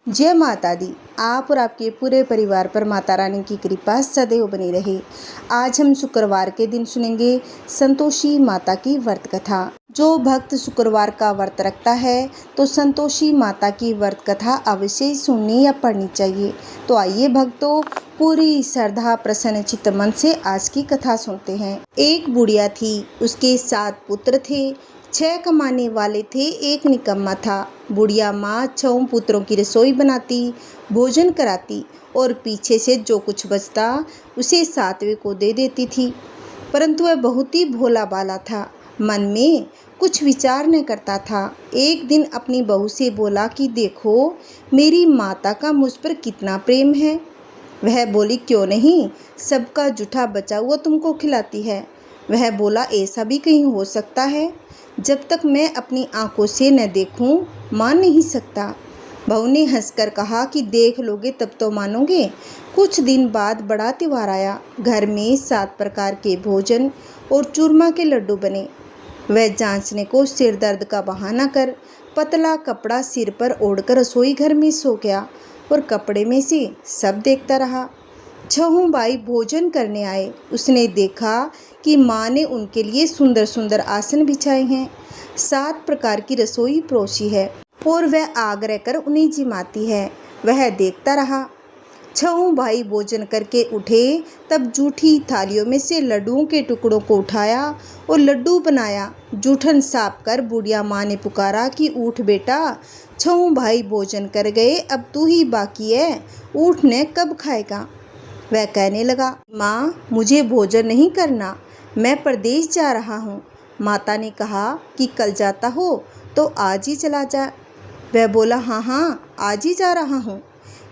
जय माता दी। आप और आपके पूरे परिवार पर माता रानी की कृपा सदैव बनी रहे। आज हम शुक्रवार के दिन सुनेंगे संतोषी माता की व्रत कथा। जो भक्त शुक्रवार का व्रत रखता है तो संतोषी माता की व्रत कथा अवश्य सुननी या पढ़नी चाहिए। तो आइए भक्तों, पूरी श्रद्धा प्रसन्न चित्त मन से आज की कथा सुनते हैं। एक बुढ़िया थी, उसके 7 पुत्र थे। 6 कमाने वाले थे, एक निकम्मा था। बुढ़िया माँ 6 पुत्रों की रसोई बनाती, भोजन कराती और पीछे से जो कुछ बचता उसे 7वें को दे देती थी। परंतु वह बहुत ही भोला भाला था, मन में कुछ विचार न करता था। एक दिन अपनी बहू से बोला कि देखो, मेरी माता का मुझ पर कितना प्रेम है। वह बोली, क्यों नहीं, सबका जूठा बचा हुआ तुमको खिलाती है। वह बोला, ऐसा भी कहीं हो सकता है? जब तक मैं अपनी आंखों से न देखूं, मान नहीं सकता। बहू ने हंसकर कहा कि देख लोगे तब तो मानोगे। कुछ दिन बाद बड़ा त्योहार आया। घर में 7 प्रकार के भोजन और चूरमा के लड्डू बने। वह जांचने को सिर दर्द का बहाना कर पतला कपड़ा सिर पर ओढ़कर रसोई घर में सो गया और कपड़े में से सब देखता रहा। 6 भाई भोजन करने आए। उसने देखा कि माँ ने उनके लिए सुंदर सुंदर आसन बिछाए हैं, 7 प्रकार की रसोई परोसी है और वह आग्रह कर उन्हें जिमाती है। वह देखता रहा। 6 भाई भोजन करके उठे, तब जूठी थालियों में से लड्डुओं के टुकड़ों को उठाया और लड्डू बनाया। जूठन साफ कर बुढ़िया माँ ने पुकारा कि उठ बेटा, 6 भाई भोजन कर गए, अब तू ही बाकी है, उठ ने कब खाएगा। वह कहने लगा, माँ मुझे भोजन नहीं करना, मैं परदेश जा रहा हूँ। माता ने कहा कि कल जाता हो तो आज ही चला जा। वह बोला, हाँ आज ही जा रहा हूँ।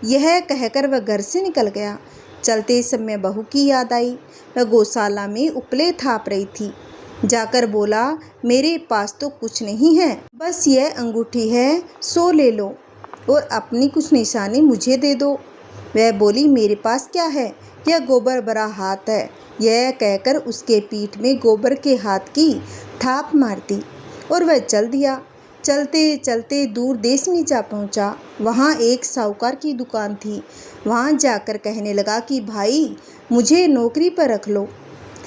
यह कहकर वह घर से निकल गया। चलते समय बहू की याद आई। वह गौशाला में उपले थाप रही थी। जाकर बोला, मेरे पास तो कुछ नहीं है, बस यह अंगूठी है, सो ले लो और अपनी कुछ निशानी मुझे दे दो। वह बोली, मेरे पास क्या है, यह गोबर भरा हाथ है। यह कहकर उसके पीठ में गोबर के हाथ की थाप मार दी और वह चल दिया। चलते चलते दूर देश में जा पहुंचा। वहाँ एक साहूकार की दुकान थी। वहाँ जाकर कहने लगा कि भाई मुझे नौकरी पर रख लो।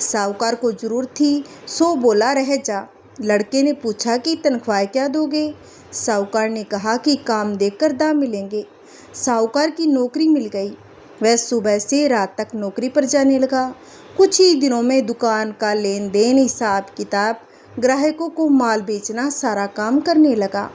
साहूकार को जरूरत थी, सो बोला रह जा। लड़के ने पूछा कि तनख्वाह क्या दोगे। साहूकार ने कहा कि काम देखकर दाम मिलेंगे। साहूकार की नौकरी मिल गई। वह सुबह से रात तक नौकरी पर जाने लगा। कुछ ही दिनों में दुकान का लेन देन, हिसाब किताब, ग्राहकों को माल बेचना, सारा काम करने लगा।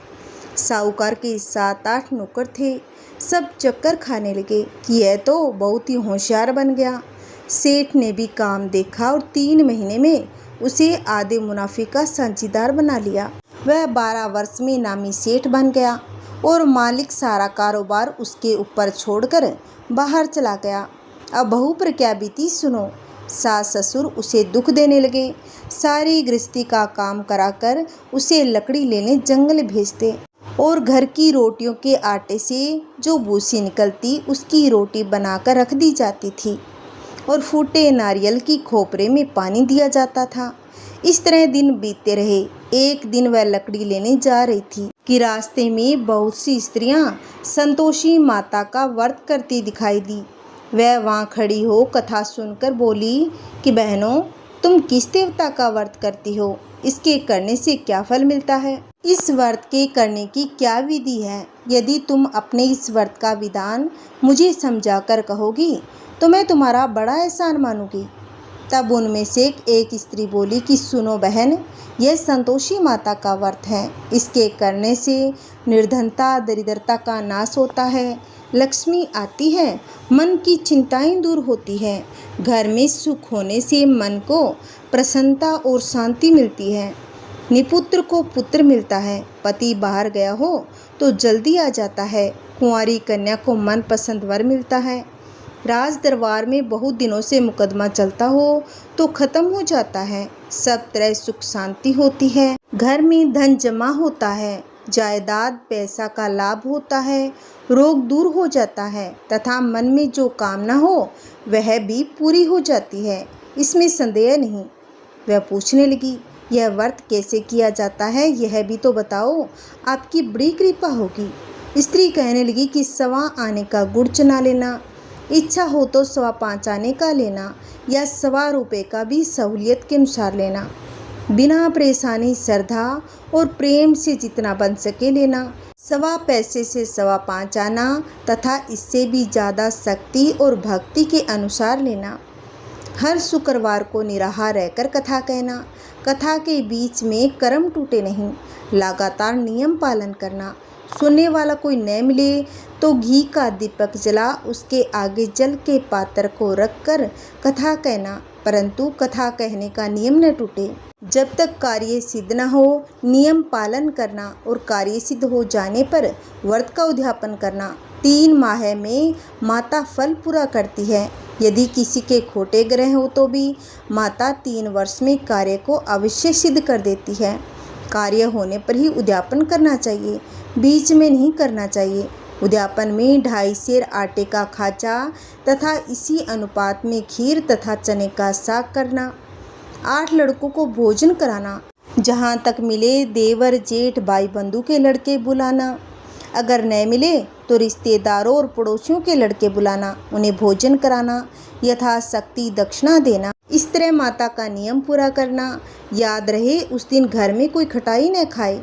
साहूकार के 7-8 नौकर थे। सब चक्कर खाने लगे कि यह तो बहुत ही होशियार बन गया। सेठ ने भी काम देखा और 3 महीने में उसे आधे मुनाफे का साझीदार बना लिया। वह 12 वर्ष में नामी सेठ बन गया और मालिक सारा कारोबार उसके ऊपर छोड़कर बाहर चला गया। अब बहू पर क्या बीती सुनो। सास ससुर उसे दुख देने लगे। सारी गृहस्थी का काम कराकर उसे लकड़ी लेने जंगल भेजते और घर की रोटियों के आटे से जो भूसी निकलती उसकी रोटी बनाकर रख दी जाती थी और फूटे नारियल की खोपरे में पानी दिया जाता था। इस तरह दिन बीतते रहे। एक दिन वह लकड़ी लेने जा रही थी कि रास्ते में बहुत सी स्त्रियां संतोषी माता का व्रत करती दिखाई दी। वह वहाँ खड़ी हो कथा सुनकर बोली कि बहनों, तुम किस देवता का व्रत करती हो, इसके करने से क्या फल मिलता है, इस व्रत के करने की क्या विधि है। यदि तुम अपने इस व्रत का विधान मुझे समझाकर कहोगी तो मैं तुम्हारा बड़ा एहसान मानूंगी। तब उनमें से एक स्त्री बोली कि सुनो बहन, यह संतोषी माता का व्रत है। इसके करने से निर्धनता, दरिद्रता का नाश होता है, लक्ष्मी आती है, मन की चिंताएं दूर होती है, घर में सुख होने से मन को प्रसन्नता और शांति मिलती है, निपुत्र को पुत्र मिलता है, पति बाहर गया हो तो जल्दी आ जाता है, कुंवारी कन्या को मनपसंद वर मिलता है, राज दरबार में बहुत दिनों से मुकदमा चलता हो तो खत्म हो जाता है, सब तरह सुख शांति होती है, घर में धन जमा होता है, जायदाद पैसा का लाभ होता है, रोग दूर हो जाता है तथा मन में जो कामना हो वह भी पूरी हो जाती है, इसमें संदेह नहीं। वह पूछने लगी, यह व्रत कैसे किया जाता है, यह भी तो बताओ, आपकी बड़ी कृपा होगी। स्त्री कहने लगी कि 1.25 आने का गुड़ चना लेना, इच्छा हो तो 5.25 आने का लेना या 1.25 रुपये का भी सहूलियत के अनुसार लेना। बिना परेशानी, श्रद्धा और प्रेम से जितना बन सके लेना। 1.25 पैसे से 5.25 आना तथा इससे भी ज़्यादा शक्ति और भक्ति के अनुसार लेना। हर शुक्रवार को निराहार रहकर कथा कहना। कथा के बीच में कर्म टूटे नहीं, लगातार नियम पालन करना। सुनने वाला कोई न मिले तो घी का दीपक जला उसके आगे जल के पात्र को रखकर कथा कहना, परंतु कथा कहने का नियम न टूटे। जब तक कार्य सिद्ध न हो नियम पालन करना और कार्य सिद्ध हो जाने पर व्रत का उद्यापन करना। 3 माह में माता फल पूरा करती है। यदि किसी के खोटे ग्रह हो तो भी माता 3 वर्ष में कार्य को अवश्य सिद्ध कर देती है। कार्य होने पर ही उद्यापन करना चाहिए, बीच में नहीं करना चाहिए। उद्यापन में 2.5 सेर आटे का खाजा तथा इसी अनुपात में खीर तथा चने का साग करना। 8 लड़कों को भोजन कराना। जहाँ तक मिले देवर, जेठ, भाई बंधु के लड़के बुलाना। अगर न मिले तो रिश्तेदारों और पड़ोसियों के लड़के बुलाना, उन्हें भोजन कराना, यथाशक्ति दक्षिणा देना। इस तरह माता का नियम पूरा करना। याद रहे उस दिन घर में कोई खटाई न खाए।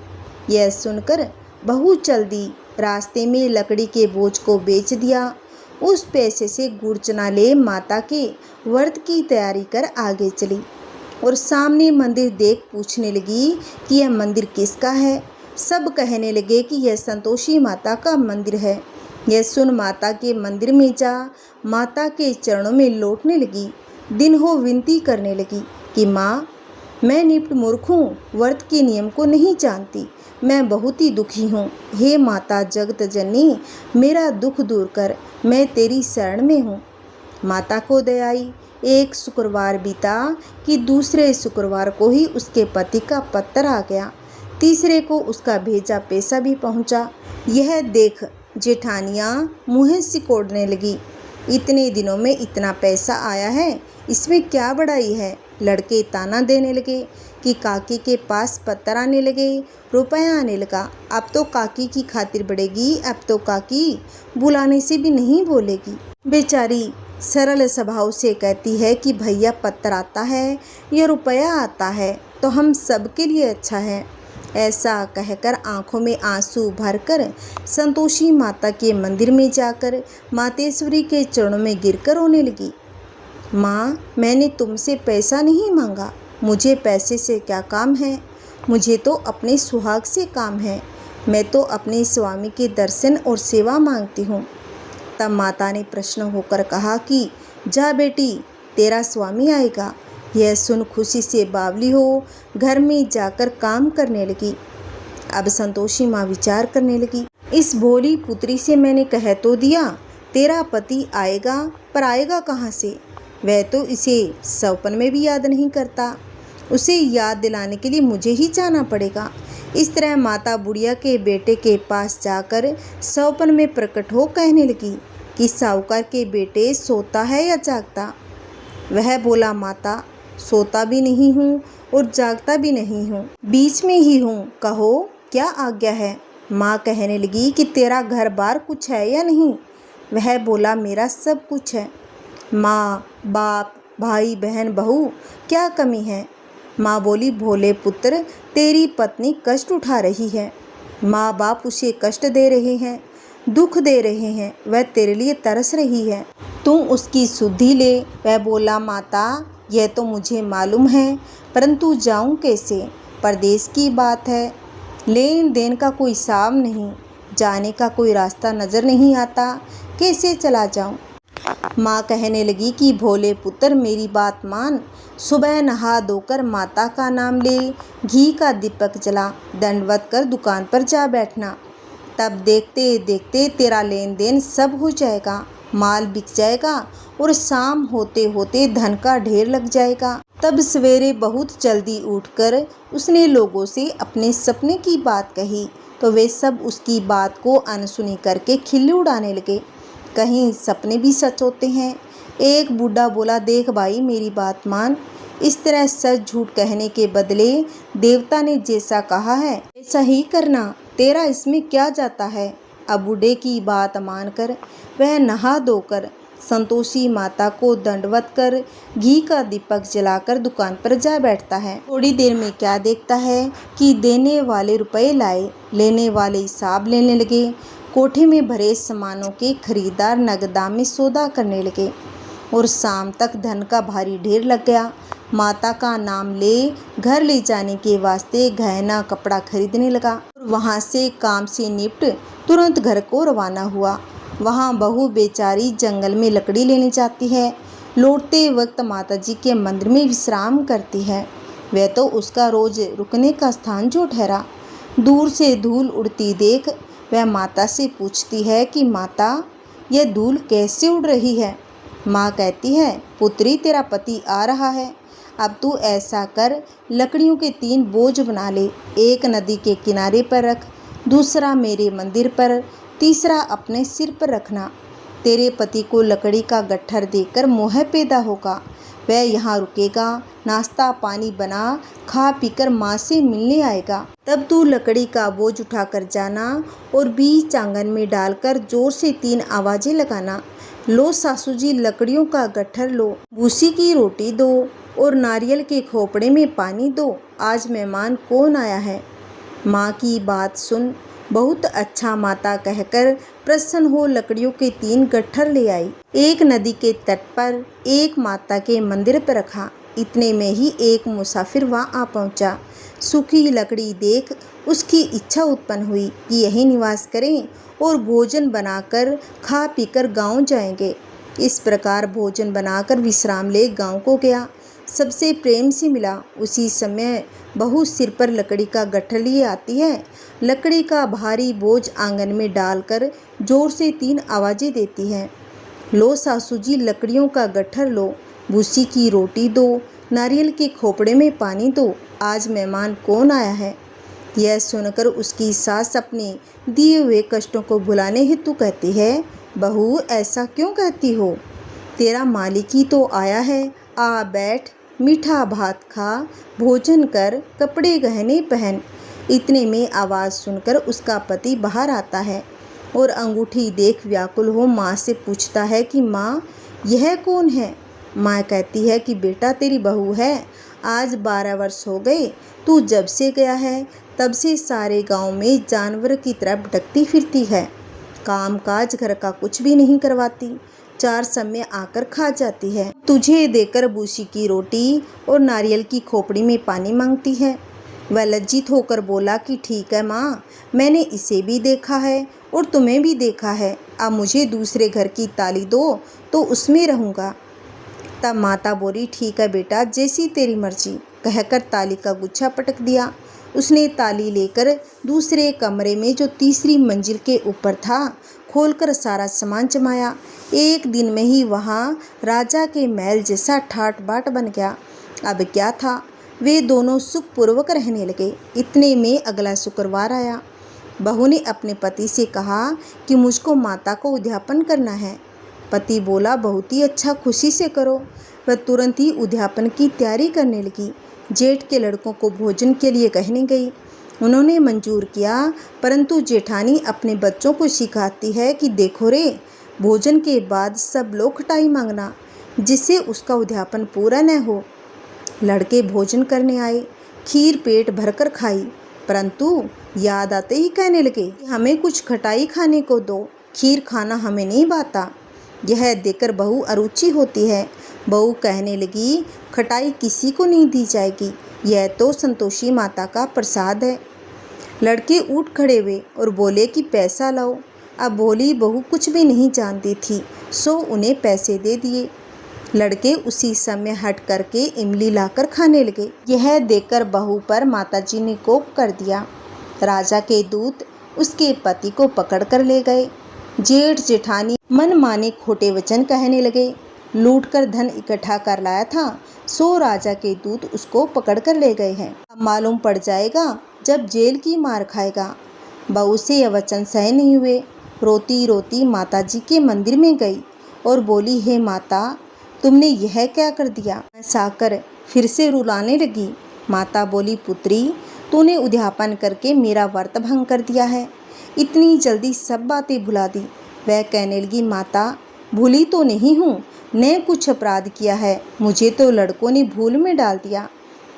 यह सुनकर बहू चल दी। रास्ते में लकड़ी के बोझ को बेच दिया। उस पैसे से गुड़ चना ले माता के व्रत की तैयारी कर आगे चली और सामने मंदिर देख पूछने लगी कि यह मंदिर किसका है। सब कहने लगे कि यह संतोषी माता का मंदिर है। यह सुन माता के मंदिर में जा माता के चरणों में लौटने लगी। दिन हो विनती करने लगी कि माँ, मैं निप्ट मूर्ख हूँ, व्रत के नियम को नहीं जानती, मैं बहुत ही दुखी हूँ। हे माता जगत जननी, मेरा दुख दूर कर, मैं तेरी शरण में हूँ। माता को दया आई। एक शुक्रवार बीता कि दूसरे शुक्रवार को ही उसके पति का पत्र आ गया। तीसरे को उसका भेजा पैसा भी पहुंचा। यह देख जेठानियाँ मुँह सिकोड़ने लगी। इतने दिनों में इतना पैसा आया है, इसमें क्या बड़ाई है। लड़के ताना देने लगे कि काकी के पास पत्र आने लगे, रुपया आने लगा। अब तो काकी की खातिर बढ़ेगी, अब तो काकी बुलाने से भी नहीं बोलेगी। बेचारी सरल स्वभाव से कहती है कि भैया पत्र आता है या रुपया आता है तो हम सब के लिए अच्छा है। ऐसा कहकर आंखों में आंसू भरकर संतोषी माता के मंदिर में जाकर मातेश्वरी के चरणों में गिरकर रोने लगी। माँ, मैंने तुमसे पैसा नहीं मांगा, मुझे पैसे से क्या काम है, मुझे तो अपने सुहाग से काम है। मैं तो अपने स्वामी के दर्शन और सेवा मांगती हूँ। तब माता ने प्रसन्न होकर कहा कि जा बेटी, तेरा स्वामी आएगा। यह सुन खुशी से बावली हो घर में जाकर काम करने लगी। अब संतोषी माँ विचार करने लगी, इस भोली पुत्री से मैंने कह तो दिया तेरा पति आएगा, पर आएगा कहाँ से। वह तो इसे सौपन में भी याद नहीं करता, उसे याद दिलाने के लिए मुझे ही जाना पड़ेगा। इस तरह माता बुढ़िया के बेटे के पास जाकर सौपन में प्रकट हो कहने लगी कि साहूकार के बेटे सोता है या जागता। वह बोला, माता, सोता भी नहीं हूँ और जागता भी नहीं हूँ, बीच में ही हूँ, कहो क्या आज्ञा है। माँ कहने लगी कि तेरा घर बार कुछ है या नहीं। वह बोला, मेरा सब कुछ है। माँ, बाप, भाई, बहन, बहू, क्या कमी है। माँ बोली, भोले पुत्र, तेरी पत्नी कष्ट उठा रही है, माँ बाप उसे कष्ट दे रहे हैं, दुख दे रहे हैं, वह तेरे लिए तरस रही है, तू उसकी सुधि ले। वह बोला, माता, यह तो मुझे मालूम है, परंतु जाऊं कैसे। परदेश की बात है, लेन देन का कोई हिसाब नहीं, जाने का कोई रास्ता नज़र नहीं आता, कैसे चला जाऊं। माँ कहने लगी कि भोले पुत्र, मेरी बात मान। सुबह नहा धोकर माता का नाम ले, घी का दीपक जला, दंडवत कर दुकान पर जा बैठना। तब देखते देखते तेरा लेन देन सब हो जाएगा, माल बिक जाएगा और शाम होते होते धन का ढेर लग जाएगा। तब सवेरे बहुत जल्दी उठकर उसने लोगों से अपने सपने की बात कही तो वे सब उसकी बात को अनसुनी करके खिल्ली उड़ाने लगे। कहीं सपने भी सच होते हैं। एक बूढ़ा बोला, देख भाई, मेरी बात मान। इस तरह सच झूठ कहने के बदले देवता ने जैसा कहा है ऐसा ही करना, तेरा इसमें क्या जाता है। अब बूढ़े की बात मानकर वह नहा धोकर संतोषी माता को दंडवत कर घी का दीपक जलाकर दुकान पर जा बैठता है। थोड़ी देर में क्या देखता है कि देने वाले रुपए लाए, लेने वाले हिसाब लेने लगे। कोठे में भरे सामानों के खरीदार नगदा में सौदा करने लगे और शाम तक धन का भारी ढेर लग गया। माता का नाम ले घर ले जाने के वास्ते गहना कपड़ा खरीदने लगा। वहाँ से काम से निपट तुरंत घर को रवाना हुआ। वहाँ बहू बेचारी जंगल में लकड़ी लेने जाती है। लौटते वक्त माताजी के मंदिर में विश्राम करती है। वह तो उसका रोज रुकने का स्थान जो ठहरा। दूर से धूल उड़ती देख वह माता से पूछती है कि माता, यह धूल कैसे उड़ रही है? माँ कहती है, पुत्री तेरा पति आ रहा है। अब तू ऐसा कर, लकड़ियों के 3 बोझ बना ले। एक नदी के किनारे पर रख, दूसरा मेरे मंदिर पर, तीसरा अपने सिर पर रखना। तेरे पति को लकड़ी का गट्ठर देकर मोह पैदा होगा। वह यहाँ रुकेगा, नाश्ता पानी बना खा पीकर माँ से मिलने आएगा। तब तू लकड़ी का बोझ उठाकर जाना और बीच आंगन में डालकर जोर से 3 आवाजें लगाना। लो सासू जी, लकड़ियों का गट्ठर लो, भूसी की रोटी दो और नारियल के खोपड़े में पानी दो। आज मेहमान कौन आया है? माँ की बात सुन बहुत अच्छा माता कहकर प्रसन्न हो लकड़ियों के 3 गट्ठर ले आई। एक नदी के तट पर, एक माता के मंदिर पर रखा। इतने में ही एक मुसाफिर वहाँ आ पहुँचा। सूखी लकड़ी देख उसकी इच्छा उत्पन्न हुई कि यहीं निवास करें और भोजन बनाकर खा पीकर गांव जाएंगे। इस प्रकार भोजन बनाकर विश्राम ले गांव को गया। सबसे प्रेम से मिला। उसी समय बहू सिर पर लकड़ी का गट्ठर लिए आती है। लकड़ी का भारी बोझ आंगन में डालकर जोर से 3 आवाजें देती है। लो सासू जी, लकड़ियों का गट्ठर लो, भूसी की रोटी दो, नारियल के खोपड़े में पानी दो। आज मेहमान कौन आया है? यह सुनकर उसकी सास अपने दिए हुए कष्टों को भुलाने हेतु कहती है, बहू ऐसा क्यों कहती हो? तेरा मालिक ही तो आया है। आ बैठ, मीठा भात खा, भोजन कर, कपड़े गहने पहन। इतने में आवाज़ सुनकर उसका पति बाहर आता है और अंगूठी देख व्याकुल हो माँ से पूछता है कि माँ, यह कौन है? माँ कहती है कि बेटा तेरी बहू है। आज 12 वर्ष हो गए। तू जब से गया है तब से सारे गांव में जानवर की तरह भटकती फिरती है। काम काज घर का कुछ भी नहीं करवाती। 4 समय आकर खा जाती है। तुझे देकर भूसी की रोटी और नारियल की खोपड़ी में पानी मांगती है। वह लज्जित होकर बोला कि ठीक है माँ, मैंने इसे भी देखा है और तुम्हें भी देखा है। अब मुझे दूसरे घर की ताली दो तो उसमें रहूँगा। तब माता बोली, ठीक है बेटा, जैसी तेरी मर्जी, कहकर ताली का गुच्छा पटक दिया। उसने ताली लेकर दूसरे कमरे में जो तीसरी मंजिल के ऊपर था खोलकर सारा सामान जमाया। एक दिन में ही वहाँ राजा के महल जैसा ठाट बाट बन गया। अब क्या था, वे दोनों सुखपूर्वक रहने लगे। इतने में अगला शुक्रवार आया। बहू ने अपने पति से कहा कि मुझको माता को उद्यापन करना है। पति बोला, बहुत ही अच्छा, खुशी से करो। वह तुरंत ही उद्यापन की तैयारी करने लगी। जेठ के लड़कों को भोजन के लिए कहने गई। उन्होंने मंजूर किया, परंतु जेठानी अपने बच्चों को सिखाती है कि देखो रे, भोजन के बाद सब लोग खटाई मांगना, जिससे उसका उद्यापन पूरा न हो। लड़के भोजन करने आए, खीर पेट भरकर खाई, परंतु याद आते ही कहने लगे, हमें कुछ खटाई खाने को दो, खीर खाना हमें नहीं भाता। यह देखकर बहू अरुचि होती है। बहू कहने लगी, खटाई किसी को नहीं दी जाएगी, यह तो संतोषी माता का प्रसाद है। लड़के उठ खड़े हुए और बोले कि पैसा लाओ। अब भोली बहू कुछ भी नहीं जानती थी, सो उन्हें पैसे दे दिए। लड़के उसी समय हट करके इमली लाकर खाने लगे। यह देखकर बहू पर माताजी ने कोप कर दिया। राजा के दूत उसके पति को पकड़ कर ले गए। जेठ जेठानी मन माने खोटे वचन कहने लगे। लूट कर धन इकट्ठा कर लाया था, सो राजा के दूत उसको पकड़ कर ले गए हैं। अब मालूम पड़ जाएगा जब जेल की मार खाएगा। बहू से यह वचन सह नहीं हुए। रोती रोती माताजी के मंदिर में गई और बोली, हे माता, तुमने यह क्या कर दिया? साकर फिर से रुलाने लगी। माता बोली, पुत्री, तूने उद्यापन करके मेरा व्रत भंग कर दिया है। इतनी जल्दी सब बातें भुला दी। वह कहने लगी, माता भूली तो नहीं हूँ, ने कुछ अपराध किया है, मुझे तो लड़कों ने भूल में डाल दिया,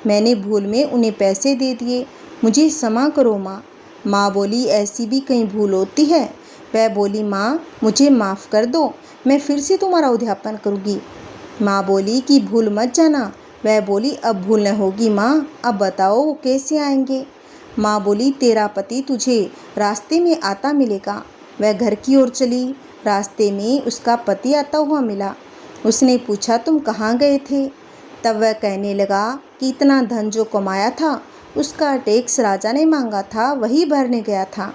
मैंने भूल में उन्हें पैसे दे दिए, मुझे क्षमा करो माँ। माँ बोली, ऐसी भी कहीं भूल होती है। वह बोली, माँ मुझे माफ़ कर दो, मैं फिर से तुम्हारा उद्यापन करूँगी। माँ बोली कि भूल मत जाना। वह बोली, अब भूल न होगी माँ, अब बताओ वो कैसे आएंगे। माँ बोली, तेरा पति तुझे रास्ते में आता मिलेगा। वह घर की ओर चली। रास्ते में उसका पति आता हुआ मिला। उसने पूछा, तुम कहाँ गए थे? तब वह कहने लगा कि इतना धन जो कमाया था उसका टैक्स राजा ने मांगा था, वही भरने गया था।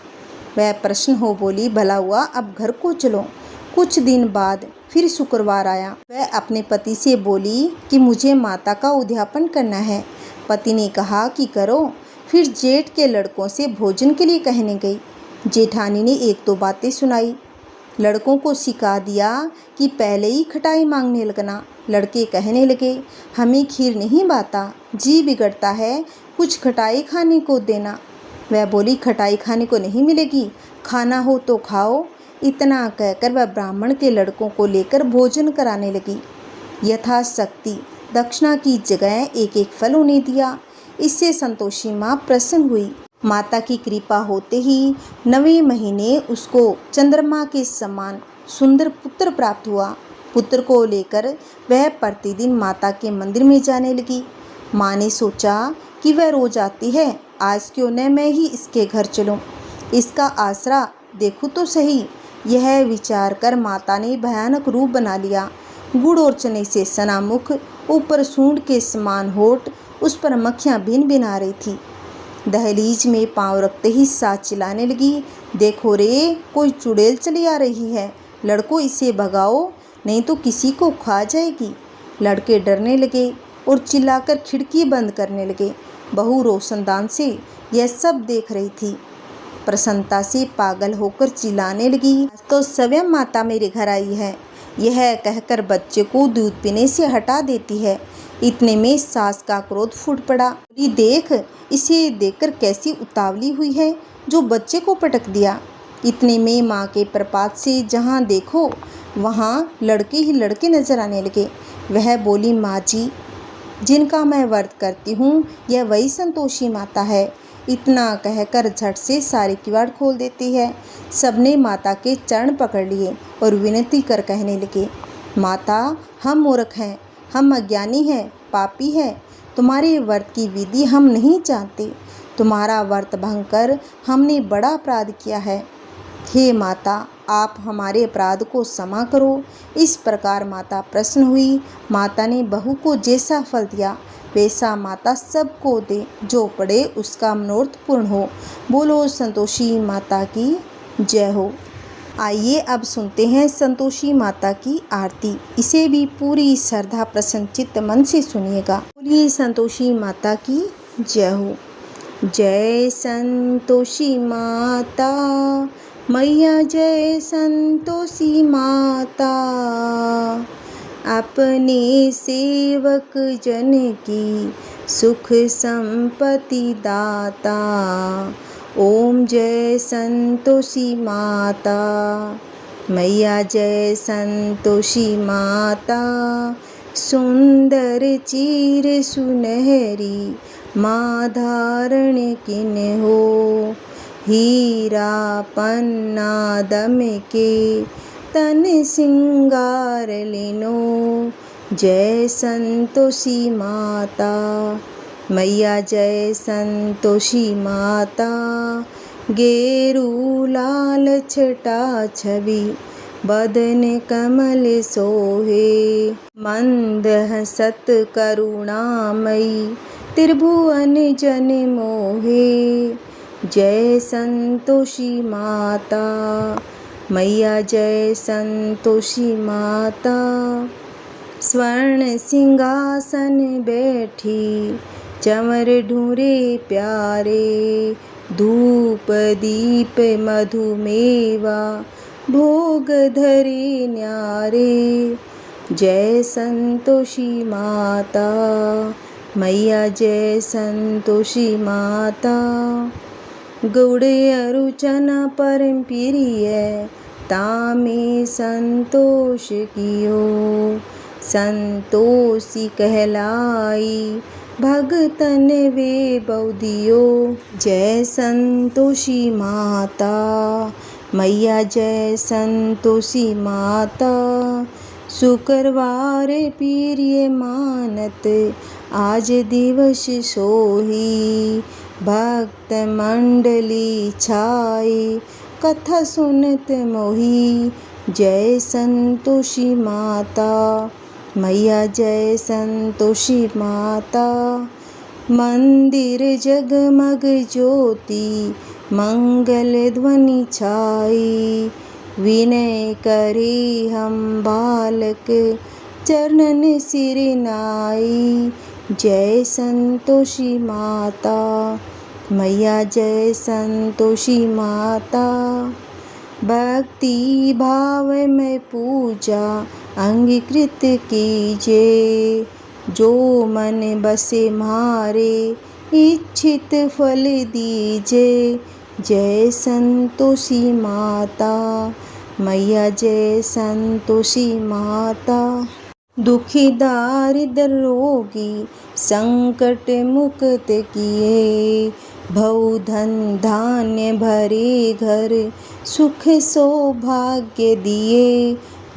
वह प्रश्न हो बोली, भला हुआ अब घर को चलो। कुछ दिन बाद फिर शुक्रवार आया। वह अपने पति से बोली कि मुझे माता का उद्यापन करना है। पति ने कहा कि करो। फिर जेठ के लड़कों से भोजन के लिए कहने गई। जेठानी ने एक दो बातें सुनाई। लड़कों को सिखा दिया कि पहले ही खटाई मांगने लगना। लड़के कहने लगे, हमें खीर नहीं बाता, जी बिगड़ता है, कुछ खटाई खाने को देना। वह बोली, खटाई खाने को नहीं मिलेगी, खाना हो तो खाओ। इतना कहकर वह ब्राह्मण के लड़कों को लेकर भोजन कराने लगी। यथाशक्ति दक्षिणा की जगह एक एक फल उन्हें दिया। इससे संतोषी माँ प्रसन्न हुई। माता की कृपा होते ही 9वें महीने उसको चंद्रमा के समान सुंदर पुत्र प्राप्त हुआ। पुत्र को लेकर वह प्रतिदिन माता के मंदिर में जाने लगी। माँ ने सोचा कि वह रोज आती है, आज क्यों न मैं ही इसके घर चलूं, इसका आसरा देखूं तो सही। यह विचार कर माता ने भयानक रूप बना लिया। गुड़ और चने से सना मुख, ऊपर सूंड के समान होठ, उस पर मक्खियाँ भिन भिन आ रही थी। दहलीज में पांव रखते ही साथ चिल्लाने लगी, देखो रे, कोई चुड़ैल चली आ रही है, लड़कों इसे भगाओ नहीं तो किसी को खा जाएगी। लड़के डरने लगे और चिल्लाकर खिड़की बंद करने लगे। बहू रोशनदान से यह सब देख रही थी। प्रसन्नता से पागल होकर चिल्लाने लगी, आज तो स्वयं माता मेरे घर आई है। यह कहकर बच्चे को दूध पीने से हटा देती है। इतने में सास का क्रोध फूट पड़ा। बोली, देख इसे देखकर कैसी उतावली हुई है, जो बच्चे को पटक दिया। इतने में माँ के प्रपात से जहाँ देखो वहाँ लड़के ही लड़के नजर आने लगे। वह बोली, माँ जी, जिनका मैं व्रत करती हूँ यह वही संतोषी माता है। इतना कहकर झट से सारे किवाड़ खोल देती है। सबने माता के चरण पकड़ लिए और विनती कर कहने लगे, माता हम मूर्ख हैं, हम अज्ञानी हैं, पापी हैं, तुम्हारे व्रत की विधि हम नहीं जानते, तुम्हारा व्रत भंग कर हमने बड़ा अपराध किया है। हे माता, आप हमारे अपराध को क्षमा करो। इस प्रकार माता प्रसन्न हुई। माता ने बहू को जैसा फल दिया वैसा माता सबको दे, जो पड़े उसका मनोरथ पूर्ण हो। बोलो संतोषी माता की जय हो। आइए अब सुनते हैं संतोषी माता की आरती। इसे भी पूरी श्रद्धा प्रसन्नचित्त मन से सुनिएगा। बोलिए संतोषी माता की जय हो। जय संतोषी माता मैया, जय संतोषी माता, अपने सेवक जन की सुख संपत्ति दाता। ओम जय संतोषी माता मैया, जय संतोषी माता, सुंदर चीर सुनहरी माँ धारण किन हो। हीरा पन्ना दम के तन सिंगार लिनो। जय संतोषी माता मैया, जय संतोषी माता, गेरू लाल छटा छवि बदन कमल सोहे। मंद हसत करुणामयी त्रिभुवन जन मोहे। जय संतोषी माता मैया, जय संतोषी माता, स्वर्ण सिंहासन बैठी चंवर ढूंढे प्यारे। धूप दीप मधुमेवा भोग धरे न्यारे। जय संतोषी माता मैया, जय संतोषी माता, गुड़ अरुचना परम प्रिय तामे संतोष कियो। संतोषी कहलाई भगतन वे बौदियो। जय संतोषी माता मैया, जय संतोषी माता। शुक्रवार प्रिय मानत आज दिवस सोही। भक्त मंडली छाई कथा सुनत मोही। जय संतोषी माता मैया, जय संतोषी माता। मंदिर जगमग ज्योति मंगल ध्वनि छाई। विनय करे हम बालक चरणन सिर नाई। जय संतोषी माता मैया, जय संतोषी माता। भक्ति भाव में पूजा अंगीकृत कीजे। जो मन बसे मारे इच्छित फल दीजे। जय संतोषी माता मैया, जय संतोषी माता। दुखी दारिद्र रोगी संकट मुक्त किए। भव धन धान्य भरे घर सुख सौभाग्य दिए।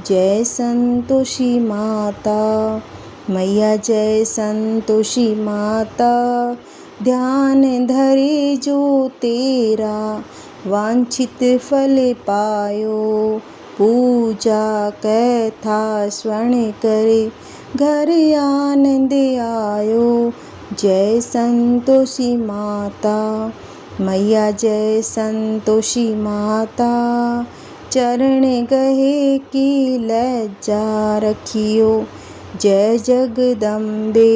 जय संतोषी माता मैया, जय संतोषी माता। ध्यान धरे जो तेरा वांछित फल पायो। पूजा कथा स्वर्ण करे घर आनंद आयो। जय संतोषी माता मैया, जय संतोषी माता। चरण गहे की लज्जा रखियो। जय जगदम्बे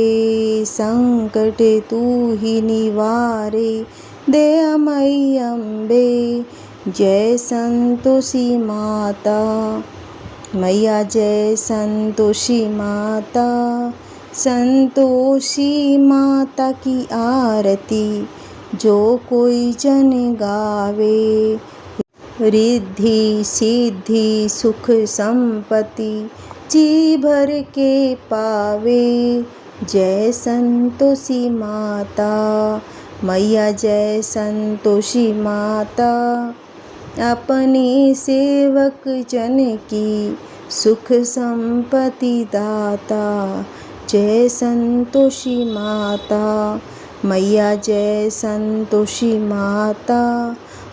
संकट तू ही निवारे। दयामयी अम्बे जय संतोषी माता मैया, जय संतोषी माता। संतोषी माता की आरती जो कोई जन गावे। रिद्धि सिद्धि सुख संपत्ति जी भर के पावे। जय संतोषी माता मैया, जय संतोषी माता। अपने सेवक जन की सुख संपत्ति दाता। जय संतोषी माता मैया, जय संतोषी माता।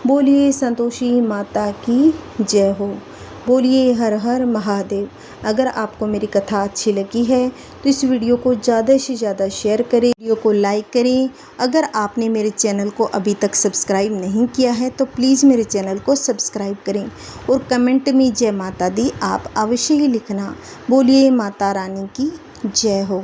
बोलिए संतोषी माता की जय हो। बोलिए हर हर महादेव। अगर आपको मेरी कथा अच्छी लगी है तो इस वीडियो को ज़्यादा से ज़्यादा शेयर करें, वीडियो को लाइक करें। अगर आपने मेरे चैनल को अभी तक सब्सक्राइब नहीं किया है तो प्लीज़ मेरे चैनल को सब्सक्राइब करें और कमेंट में जय माता दी आप अवश्य ही लिखना। बोलिए माता रानी की जय हो।